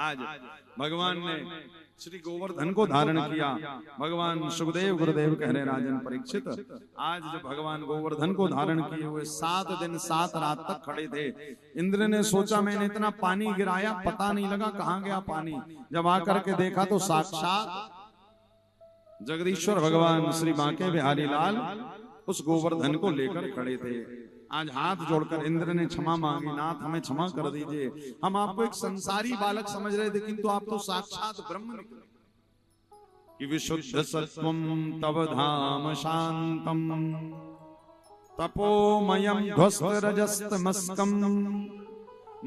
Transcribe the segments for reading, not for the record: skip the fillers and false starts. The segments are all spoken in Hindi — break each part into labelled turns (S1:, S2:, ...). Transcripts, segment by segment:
S1: आज भगवान ने श्री गोवर्धन को धारण किया। भगवान सुखदेव गुरुदेव कह रहे राजन परीक्षित, आज जब भगवान गोवर्धन को धारण किए हुए 7 दिन 7 रात तक खड़े थे, इंद्र ने सोचा मैंने इतना पानी गिराया, पता नहीं लगा कहां गया पानी। जब आकर के देखा तो साक्षात जगदीश्वर भगवान श्री बांके बिहारी लाल उस गोवर्धन को लेकर खड़े थे। आज हाथ जोड़कर इंद्र ने क्षमा मांगी, नाथ हमें क्षमा कर दीजिए, हम आपको एक संसारी बालक समझ रहे थे, किंतु आप तो साक्षात ब्रह्म निकले। कि विशुद्ध सत्वम तव धाम शांतम तपोमयम ध्वस्त रजस्तमस्कम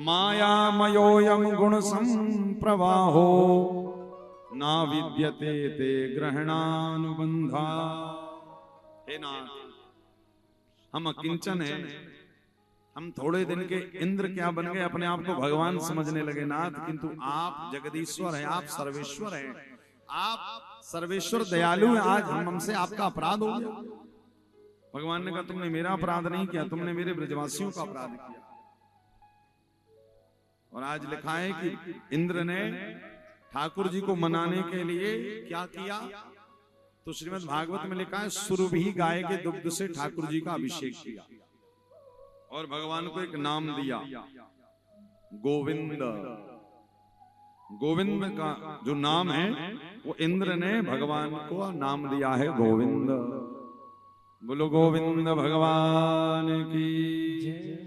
S1: मायामयोयम गुण संप्रवाहो ना विद्यते ते ग्रहणानुबंधा। हे नाथ, हम अकिंचन हैं, हम थोड़े दिन के इंद्र क्या बन गए, अपने आप को भगवान समझने लगे नाथ, किंतु आप जगदीश्वर हैं, आप सर्वेश्वर हैं, आप सर्वेश्वर दयालु हैं। आज हमसे आपका अपराध हो गया। भगवान ने कहा तुमने मेरा अपराध नहीं किया, तुमने मेरे ब्रजवासियों का अपराध किया। और आज लिखा है कि इंद्र ने ठाकुर जी को मनाने के लिए क्या किया, तो श्रीमद् भागवत में लिखा है सुरभि गाय के दुग्ध से ठाकुर जी का अभिषेक किया और भगवान को एक नाम दिया गोविंद। गोविंद का जो नाम है वो इंद्र ने भगवान को नाम दिया है गोविंद। बोलो गोविंद भगवान की जय।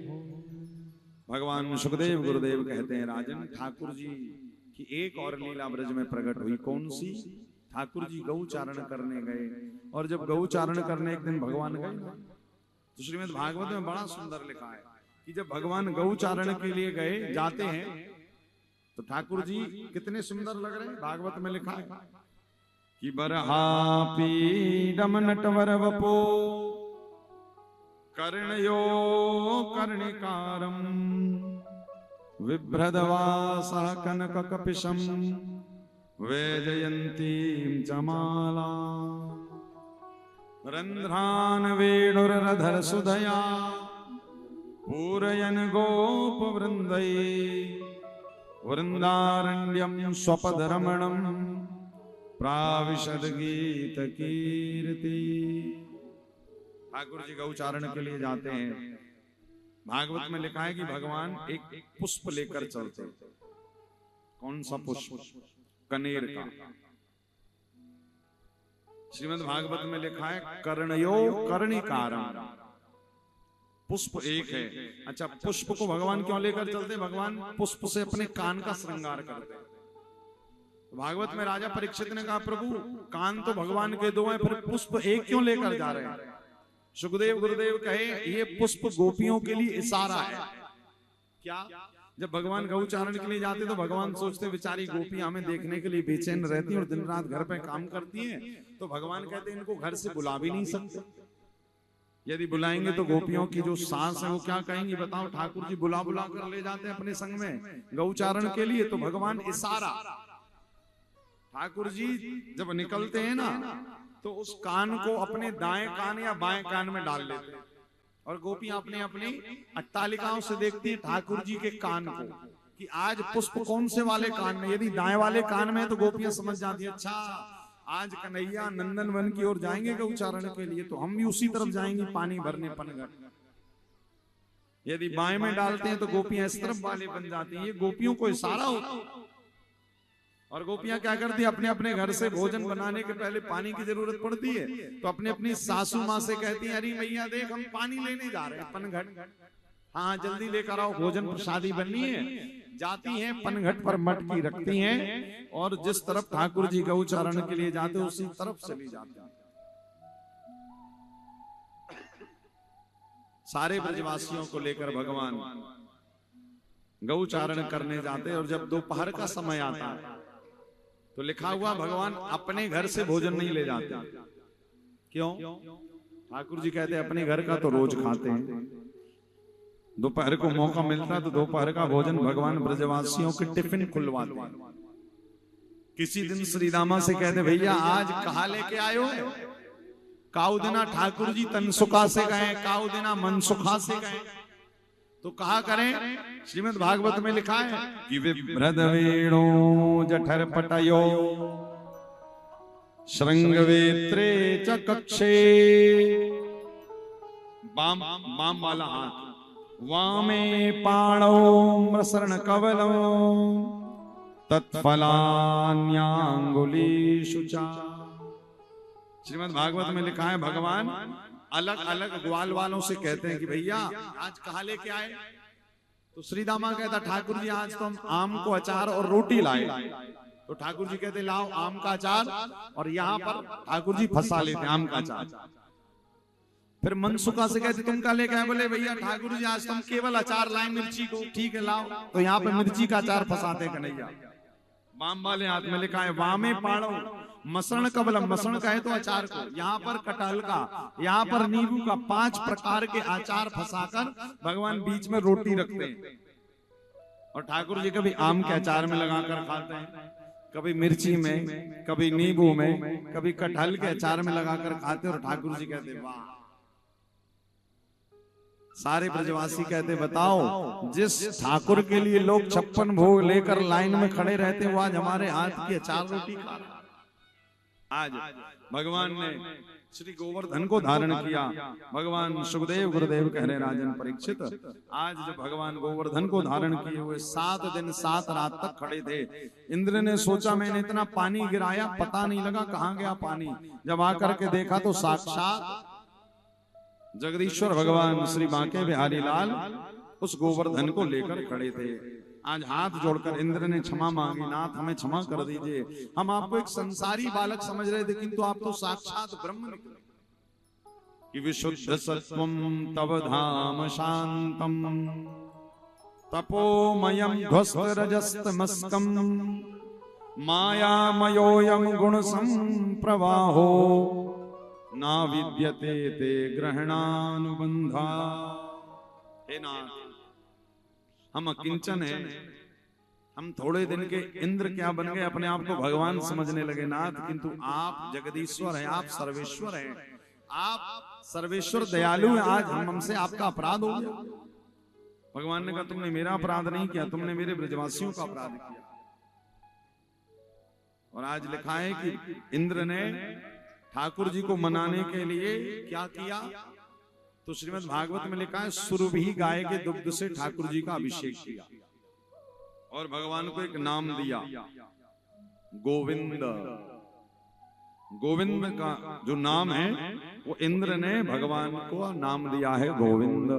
S1: भगवान सुखदेव गुरुदेव कहते हैं राजन, ठाकुर जी की एक और लीला ब्रज में प्रकट हुई। कौन सी? ठाकुर जी गौचारण करने गए, और जब गौचारण करने एक दिन भगवान गए तो श्रीमद् भागवत में बड़ा सुंदर लिखा है कि जब भगवान गौचारण के लिए गए जाते हैं तो ठाकुर जी कितने सुंदर लग रहे हैं। भागवत में लिखा है कि बरहापीडम नटवर वपो कर्णयो कर्णिकारम विभ्रदवासः कनक कपिशम वैजयन्तीं चमाला रंध्रान वेणुरधर सुदया पूरयन गोप वृंदै वृंदारण्यम स्वपदरमणम प्राविशद गीत कीर्ति। ठाकुर जी गौचारण के लिए जाते हैं। भागवत में लिखा है कि भगवान एक पुष्प लेकर चलते। कौन सा पुष्प? कनेर का। श्रीमद् भागवत में लिखा है कर्णयो कर्णिकारम। पुष्प एक है। अच्छा, पुष्प को भगवान क्यों लेकर चलते? भगवान पुष्प से अपने कान का श्रृंगार करते। भागवत में राजा परीक्षित ने कहा प्रभु कान तो भगवान के दो हैं, फिर पुष्प एक क्यों लेकर जा रहे हैं? सुखदेव गुरुदेव कहे ये पुष्प गोपियों के लिए इशारा है। क्या? जब भगवान गौचारण के लिए जाते तो भगवान सोचते बेचारी गोपियां हमें देखने के लिए बेचैन रहती हैं और दिन रात घर पे काम करती हैं, तो भगवान कहते हैं इनको घर से बुला भी नहीं सकते। यदि बुलाएंगे तो गोपियों की जो सास है वो क्या कहेंगी बताओ? ठाकुर जी बुला बुला कर ले जाते हैं अपने संग में गौचारण के लिए। तो भगवान इशारा, ठाकुर जी जब निकलते हैं ना तो उस कान को अपने दाएं कान या बाएं कान में डाल लेते हैं और गोपियां अपने अपनी अट्टालिकाओं से देखती है ठाकुर जी के कान को कि आज पुष्प कौन से वाले कान में। यदि दाएं वाले कान में तो गोपियां समझ जाती है अच्छा आज कन्हैया नंदन वन की ओर जाएंगे गौचारण के लिए, तो हम भी उसी तरफ जाएंगे पानी भरने पनघट। यदि बाएं में डालते हैं तो गोपियां इस तरफ वाले बन जाती हैं। ये गोपियों को इशारा होता है। और गोपियां क्या करती है अपने अपने घर से भोजन बनाने के पहले पानी की जरूरत पड़ती है तो अपने अपनी सासू माँ से कहती है अरे भैया देख हम पानी लेने जा रहे हैं पनघट, हाँ जल्दी लेकर आओ भोजन प्रसादी बननी है। जाती हैं पनघट पर मटकी रखती हैं और जिस तरफ ठाकुर जी गौचारण के लिए जाते उसी तरफ चली जाती हैं। सारे ब्रजवासियों को लेकर भगवान गौचारण करने जाते और जब दोपहर का समय आता है तो लिखा हुआ भगवान अपने घर से भोजन नहीं ले जाते। क्यों? ठाकुर जी कहते हैं अपने घर का तो रोज खाते हैं, दोपहर को मौका मिलता तो दोपहर का भोजन भगवान ब्रजवासियों के टिफिन खुलवाते हैं। किसी दिन श्री रामा से कहते भैया आज कहा लेके आयो? काउ दिना ठाकुर जी तनसुखा से गए, काउ दिना मनसुखा से गए। तो कहा करें, श्रीमद् भागवत में लिखा है कि विभ्रद वेणु जठर पटयो श्रृंग वेत्रे च कक्षे, बाम वाला हाथ, वामे पाणौ मृसर्ण कवलौ तत्फलान्यांगुलीषु च। श्रीमद् भागवत में लिखा है भगवान अलग अलग ग्वाल वालों से कहते हैं कि भैया आज कहाँ लेके आए? तो श्री दामा कहता ठाकुर जी आज तो हम आम को अचार और रोटी लाए। तो ठाकुर जी कहते लाओ आम का अचार, और यहाँ पर ठाकुर जी फंसा लेते आम का अचार। फिर मनसुखा से कहते तुम क्या लेके आए? बोले भैया ठाकुर जी आज तो हम केवल अचार लाए मिर्ची को। ठीक है लाओ। तो यहाँ पे मिर्ची का अचार फंसाते कन्हैया। वाम वाले हाथ में लिखा है वामे पाणो मसरण कबलम, मसरण का है तो अचार को, यहाँ पर कटहल का, यहाँ पर नींबू का, 5 प्रकार के अचार फंसाकर भगवान बीच में रोटी रखते हैं। और ठाकुर जी कभी आम के अचार में लगाकर खाते हैं, कभी मिर्ची में, कभी नींबू में, कभी कटहल के अचार में लगाकर खाते। और ठाकुर जी कहते वाह। सारे ब्रजवासी कहते बताओ जिस ठाकुर के लिए लोग 56 भोग लेकर लाइन में खड़े रहते वो आज हमारे हाथ की अचार रोटी खा रहे। आज भगवान ने श्री गोवर्धन को धारण किया। भगवान सुखदेव गुरुदेव कह रहे राजन परीक्षित, आज जब भगवान गोवर्धन को धारण किए हुए 7 दिन 7 रात तक खड़े थे, इंद्र ने सोचा मैंने इतना पानी गिराया पता नहीं लगा कहाँ गया पानी। जब आकर के देखा तो साक्षात जगदीश्वर भगवान श्री बांके बिहारी लाल उस गोवर्धन को लेकर खड़े थे। आज हाथ जोड़कर इंद्र ने क्षमा मांगी, नाथ हमें क्षमा कर दीजिए, हम आपको एक संसारी बालक समझ रहे थे किंतु आप तो साक्षात ब्रह्म निकले। कि विशुद्ध सत्वम तव धाम शांतम तपोमयम ध्वस्त रजस्तमस्कम मायामयोयम गुण संप्रवाहो ना विद्यते ते ग्रहणानुबंधा। हे नाथ हम अकिंचन हैं, हम थोड़े दिन के इंद्र क्या बन गए, अपने आप को भगवान समझने लगे नाथ, किंतु आप जगदीश्वर हैं, आप सर्वेश्वर हैं, आप सर्वेश्वर दयालु हैं। आज हमसे आपका अपराध हो गया। भगवान ने कहा तुमने मेरा अपराध नहीं किया, तुमने मेरे ब्रजवासियों का अपराध किया। और आज लिखा है कि इंद्र ने ठाकुर जी को मनाने के लिए क्या किया? तो श्रीमद् भागवत में लिखा है सुरभि गाय के दुग्ध से ठाकुर जी का अभिषेक किया और भगवान को एक नाम दिया गोविंद। गोविंद का जो नाम है वो इंद्र ने भगवान को नाम दिया है गोविंद।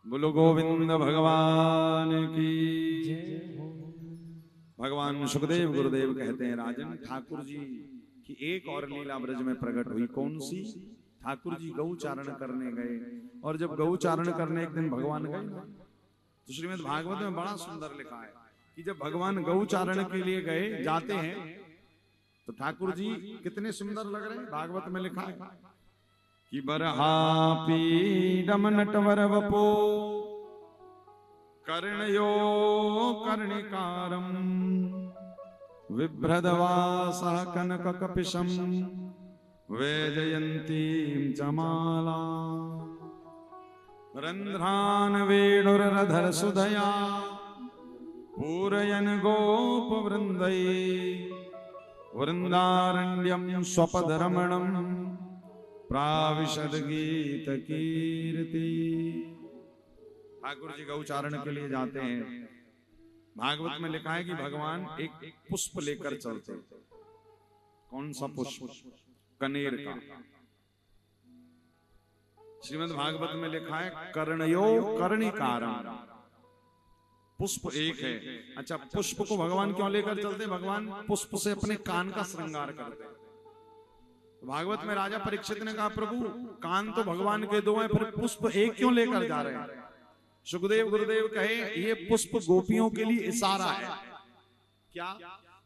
S1: बोलो गोविंद भगवान की जय। भगवान सुखदेव गुरुदेव कहते हैं राजन ठाकुर जी की एक और लीला ब्रज में प्रकट हुई। कौन सी? ठाकुर जी गौचारण करने गए, और जब गौचारण करने एक दिन भगवान गए तो श्रीमद् भागवत में बड़ा सुंदर लिखा है कि जब भगवान गौचारण के लिए गए जाते हैं तो ठाकुर जी कितने सुंदर लग रहे हैं। भागवत में लिखा है कि बरहापीडम नटवर वपो कर्णयो कर्णिकारम विभ्रदवासः कनक कपिशम वैजयन्तीं च माला रंध्रान वेणुरधर सुधया पूरयन गोप वृंदै वृंदारण्यम स्वपदरमणम प्राविशद गीत कीर्ति। ठाकुर जी गौचारण के लिए जाते हैं। भागवत में लिखा है कि भगवान एक पुष्प लेकर चलते। कौन सा पुष्प? कनेर का। श्रीमद् भागवत में लिखा है कर्णयो कर्णिकारम। पुष्प एक है। अच्छा, पुष्प को भगवान क्यों लेकर चलते? भगवान पुष्प से अपने कान का श्रृंगार करते। भागवत में राजा परीक्षित ने कहा प्रभु कान तो भगवान के 2 हैं, फिर पुष्प एक क्यों लेकर जा रहे हैं? सुखदेव गुरुदेव कहे ये पुष्प गोपियों के लिए इशारा है। क्या?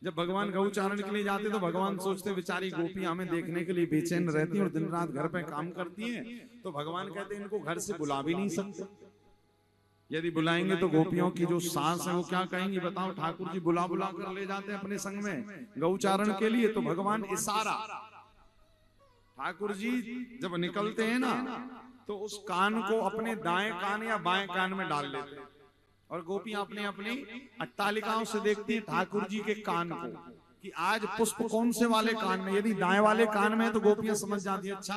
S1: जब भगवान गौचारण के लिए जाते तो भगवान सोचते बेचारी गोपियां हमें देखने के लिए बेचैन रहती हैं और दिन रात घर पे काम करती हैं, तो भगवान कहते हैं इनको घर से बुला भी नहीं सकते। यदि बुलाएंगे तो गोपियों की जो सास है वो क्या कहेंगी बताओ? ठाकुर जी बुला बुला कर ले जाते हैं अपने संग में गौचारण के लिए। तो भगवान इशारा, ठाकुर जी जब निकलते हैं ना तो उस कान को अपने दाएं कान या बाएं कान में डाल लेते हैं और गोपियां अपनी अपनी अट्टालिकाओं से देखती है ठाकुर जी के कान को कि आज पुष्प कौन से वाले कान में। यदि दाएं वाले कान में है तो गोपियां समझ जाती है अच्छा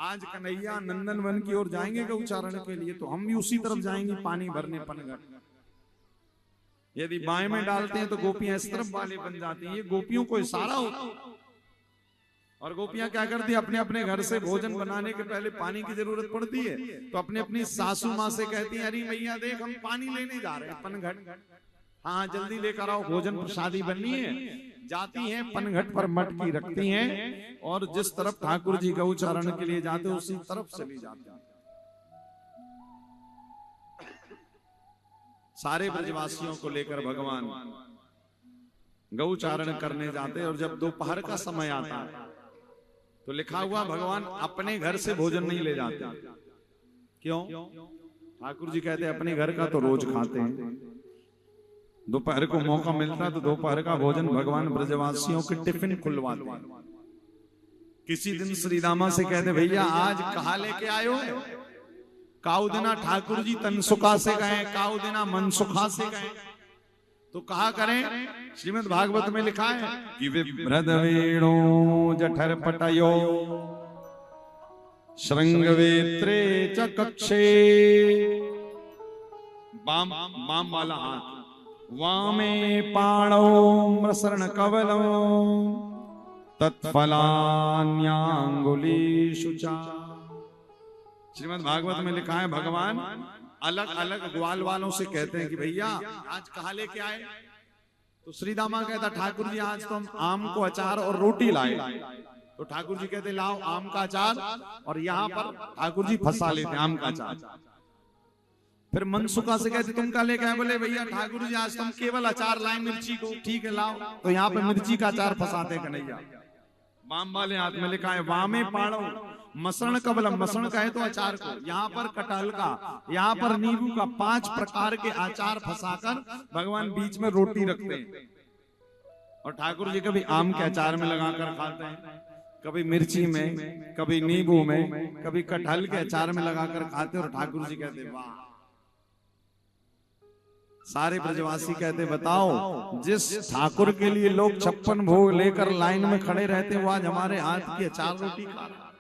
S1: आज कन्हैया नंदन वन की ओर जाएंगे गौचारण के लिए, तो हम भी उसी तरफ जाएंगे पानी भरने पनघट। यदि बाएं में डालते हैं तो गोपियां इस तरफ वाले बन जाती हैं। ये गोपियों को इशारा होता है। और गोपियां क्या करती है, अपने अपने घर से भोजन बनाने के पहले पानी की जरूरत पड़ती है तो अपने अपनी सासू माँ से कहती है अरे भैया देख हम पानी लेने जा रहे हैं पनघट, हाँ जल्दी लेकर आओ भोजन प्रसादी बननी है। जाती हैं पनघट पर मटकी रखती हैं और जिस तरफ ठाकुर जी गौचारण के लिए जाते उसी तरफ चली जाती हैं। सारे ब्रजवासियों को लेकर भगवान गौचारण करने जाते और जब दोपहर का समय आता है तो लिखा हुआ भगवान अपने घर से भोजन नहीं ले जाते। क्यों? ठाकुर जी कहते अपने घर का तो रोज खाते हैं, दोपहर को मौका मिलता तो दोपहर का भोजन भगवान ब्रजवासियों के टिफिन खुलवाते हैं। किसी दिन श्री रामा से कहते भैया आज कहा लेके आयो? काऊ दिना ठाकुर जी तनसुखा से गए, काऊ दिना मनसुखा से गए। तो कहा करें, श्रीमद् भागवत में लिखा है कि विभ्रद वेणु जठर पटयो श्रृंग वेत्रे च कक्षे। बाम वाला हाथ, वामे पाणौ मृसर्ण कवलौ तत्फलान्याङ्गुलीषु च। श्रीमद् भागवत में लिखा है भगवान अलग अलग ग्वाल वालों से कहते हैं कि भैया आज कहा लेके आए? तो श्री दामा कहता ठाकुर जी आज तो हम आम को अचार और रोटी लाए। तो ठाकुर जी कहते लाओ आम का अचार, और यहाँ पर ठाकुर जी फंसा लेते आम का अचार। फिर मनसुखा से कहते तुम क्या लेके आए? बोले भैया ठाकुर जी आज तुम केवल अचार लाए मिर्ची को, ठीक है लाओ। तो यहाँ पे मिर्ची का अचार फंसाते कन्हैया। वाम वाले हाथ में लिखा है वामे पाणो मसरण कबलम, मसरण का है तो अचार को, यहाँ पर कटहल का, यहाँ पर नींबू का, 5 प्रकार के अचार फंसाकर भगवान बीच में रोटी रखते हैं। और ठाकुर जी कभी आम के अचार में लगाकर खाते हैं, कभी मिर्ची में, कभी नींबू में, कभी कटहल के अचार में लगाकर खाते। और ठाकुर जी कहते वाह। सारे ब्रजवासी कहते बताओ जिस ठाकुर के लिए लोग 56 भोग लेकर लाइन में खड़े रहते वो आज हमारे हाथ की अचार रोटी खा रहा।